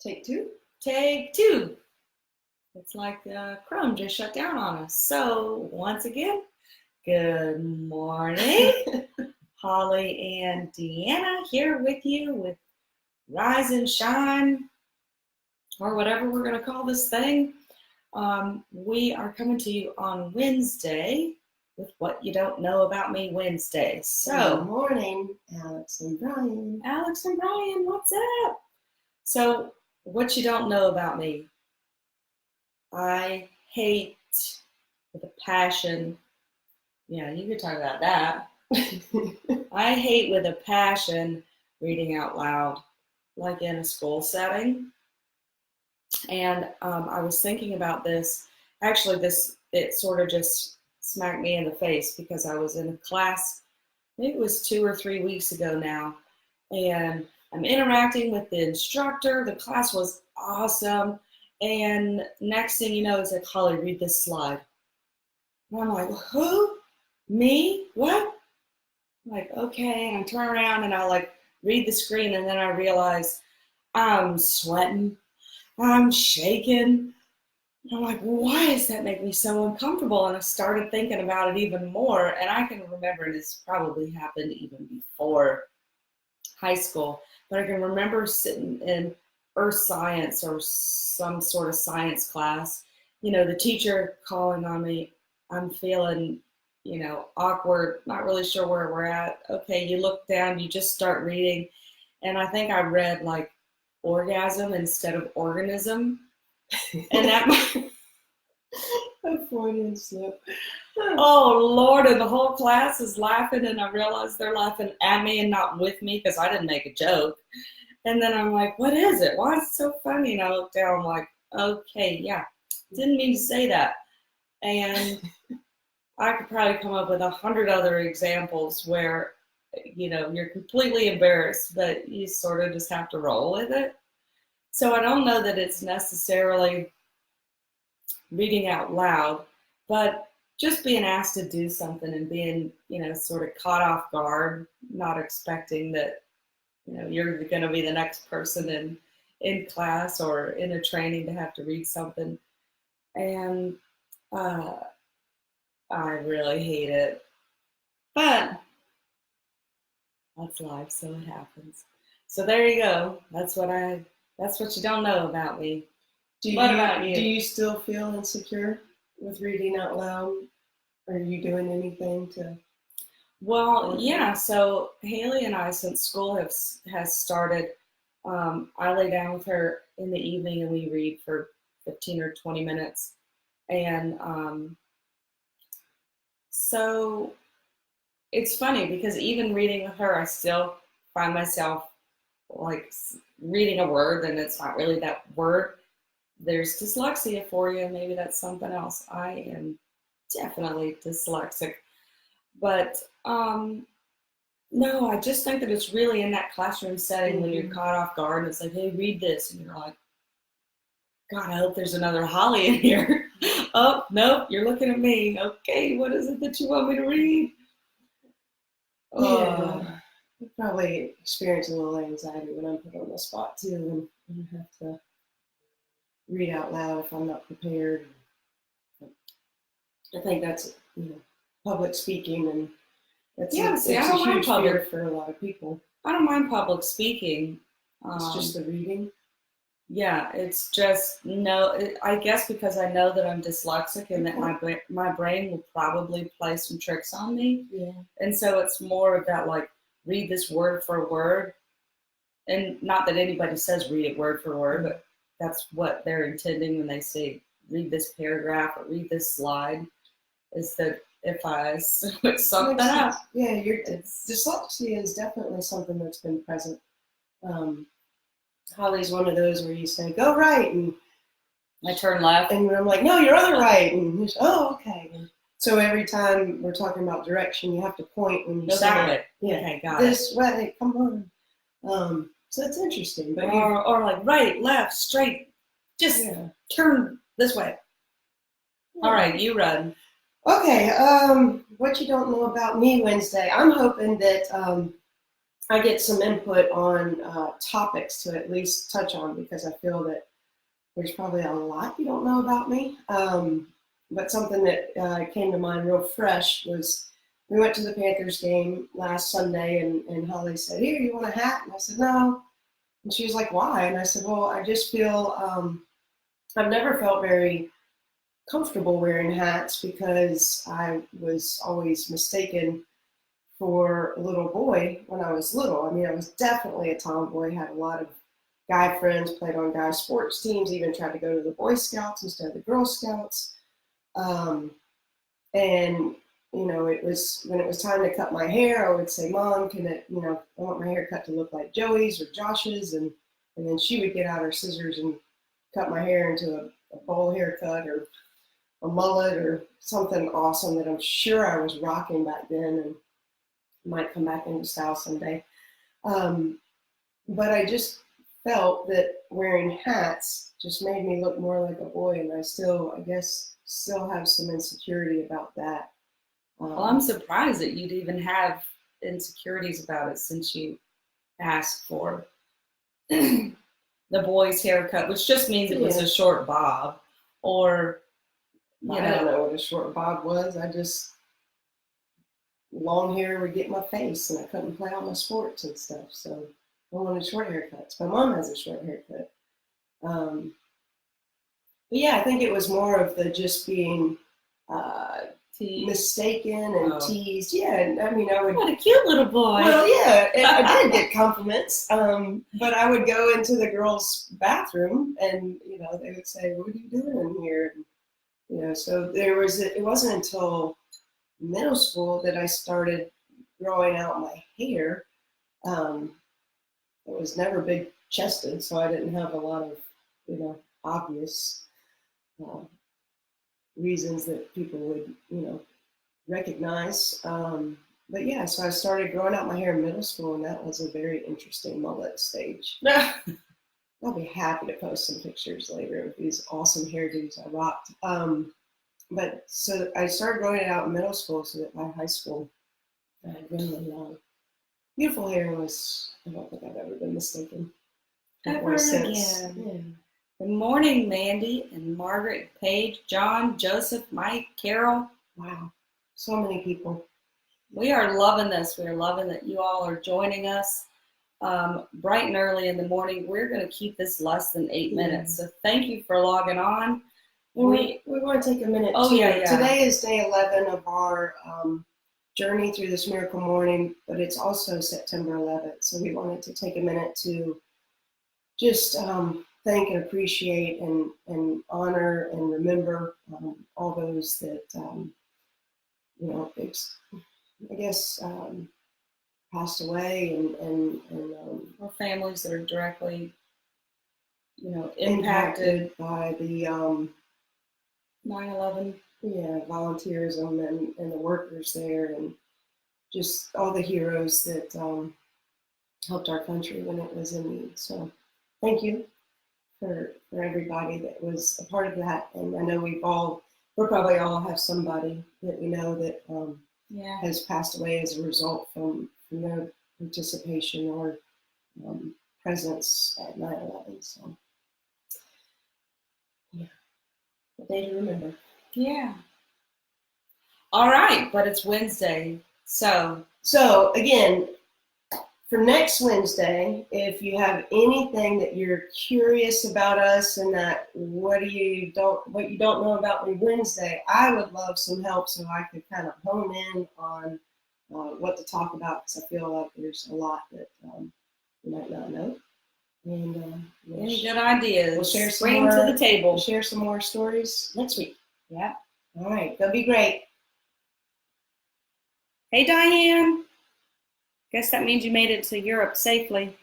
Take two. Take two. It's like Chrome just shut down on us. So once again, good morning. Holly and Deanna here with you with Rise and Shine, or whatever we're going to call this thing. We are coming to you on Wednesday with What You Don't Know About Me Wednesday. So, good morning, Alex and Brian. Alex and Brian, what's up? So, what you don't know about me. I hate with a passion. Yeah, you could talk about that. I hate with a passion reading out loud, like in a school setting. And I was thinking about this. Actually, it sort of just smacked me in the face because I was in a class, I think it was 2 or 3 weeks ago now, and I'm interacting with the instructor. The class was awesome. And next thing you know, it's like, Holly, read this slide. And I'm like, who? Me? What? I'm like, okay. And I turn around and I like read the screen, and then I realize I'm sweating. I'm shaking. And I'm like, why does that make me so uncomfortable? And I started thinking about it even more. And I can remember, and this probably happened even before high school, but I can remember sitting in earth science or some sort of science class, the teacher calling on me. I'm feeling, awkward, not really sure where we're at. Okay, you look down, you just start reading. And I think I read like orgasm instead of organism. And that A Freudian slip. Oh Lord, and the whole class is laughing, and I realize they're laughing at me and not with me because I didn't make a joke. And then I'm like, what is it? Why is it so funny? And I look down, I'm like, okay, yeah, didn't mean to say that. And I could probably come up with 100 other examples where, you're completely embarrassed, but you sort of just have to roll with it. So I don't know that it's necessarily reading out loud, but just being asked to do something and being, sort of caught off guard, not expecting that, you're going to be the next person in class or in a training to have to read something. And I really hate it. But that's life, so it happens. So there you go. That's what you don't know about me. What about you? Do you still feel insecure with reading out loud? Are you doing anything to? Well, yeah. So Haley and I, since school has started, I lay down with her in the evening and we read for 15 or 20 minutes. And so it's funny because even reading with her, I still find myself like reading a word and it's not really that word. There's dyslexia for you. Maybe that's something else. I am definitely dyslexic. But no, I just think that it's really in that classroom setting when you're caught off guard and it's like, hey, read this. And you're like, God, I hope there's another Holly in here. Oh, nope, you're looking at me. Okay, what is it that you want me to read? Yeah, I probably experience a little anxiety when I'm put on the spot too, and I have to read out loud if I'm not prepared. I think that's public speaking, and that's it's a huge fear for a lot of people. I don't mind public speaking. It's just the reading. Yeah, it's just I guess because I know that I'm dyslexic and that my brain will probably play some tricks on me. Yeah. And so it's more of that, like, read this word for word. And not that anybody says read it word for word, but that's what they're intending when they say read this paragraph or read this slide, is that if I switch something up. Yeah, dyslexia is definitely something that's been present. Holly's one of those where you say, go right, and I turn left. And I'm like, no, your other right. And say, oh, okay. And so every time we're talking about direction, you have to point when you say that way. Yeah, okay, got this way, come on. So it's interesting. But or like right, left, straight, just turn this way. Yeah. All right, you run. Okay, what you don't know about me Wednesday. I'm hoping that I get some input on topics to at least touch on, because I feel that there's probably a lot you don't know about me. But something that came to mind real fresh was we went to the Panthers game last Sunday, and Holly said, "Here, you want a hat?" And I said, "No." And she was like, "Why?" And I said, "Well, I just feel I've never felt very comfortable wearing hats because I was always mistaken for a little boy when I was little. I mean, I was definitely a tomboy, had a lot of guy friends, played on guy sports teams, even tried to go to the Boy Scouts instead of the Girl Scouts. And, you know, it was when it was time to cut my hair, I would say, "Mom, can it, you know, I want my hair cut to look like Joey's or Josh's." And then she would get out her scissors and cut my hair into a bowl haircut or a mullet or something awesome that I'm sure I was rocking back then and might come back into style someday. But I just felt that wearing hats just made me look more like a boy, and I guess, still have some insecurity about that. Well, I'm surprised that you'd even have insecurities about it since you asked for the boy's haircut, which just means it was a short bob, or I don't know what a short bob was. I just long hair would get my face, and I couldn't play all my sports and stuff. So I wanted short haircuts. My mom has a short haircut. But yeah, I think it was more of the just being mistaken and teased. Yeah, and I mean, I would. What a cute little boy. Well, yeah, I did get compliments. But I would go into the girls' bathroom, and you know, they would say, "What are you doing in here?" And, you know, so it wasn't until middle school that I started growing out my hair. It was never big chested, so I didn't have a lot of, you know, obvious reasons that people would, you know, recognize. But yeah, so I started growing out my hair in middle school, and that was a very interesting mullet stage. I'll be happy to post some pictures later of these awesome hairdos I rocked. But so I started growing it out in middle school, so that by high school I had really long, beautiful hair. I don't think I've ever been mistaken. Ever again. Yeah. Good morning, Mandy and Margaret, Paige, John, Joseph, Mike, Carol. Wow, so many people. We are loving this. We are loving that you all are joining us bright and early in the morning. We're going to keep this less than 8 minutes. So thank you for logging on. We want to take a minute. Today is day 11 of our journey through this miracle morning, but it's also September 11th. So we wanted to take a minute to just thank and appreciate and honor and remember all those that, you know, I guess, passed away and or families that are directly, you know, impacted by the 9/11. Yeah, volunteerism and the workers there, and just all the heroes that helped our country when it was in need. So thank you for everybody that was a part of that. And I know we'll probably all have somebody that we know that has passed away as a result from their participation or presence at 9/11. So yeah, a day to remember. Yeah. All right, but it's Wednesday. So again, for next Wednesday, if you have anything that you're curious about us and that what you don't know about me Wednesday, I would love some help so I could kind of hone in on what to talk about, because I feel like there's a lot that you might not know. And any good ideas? We'll share some Bring more, to the table. We'll share some more stories next week. Yeah. All right. That'll be great. Hey, Diane. Guess that means you made it to Europe safely.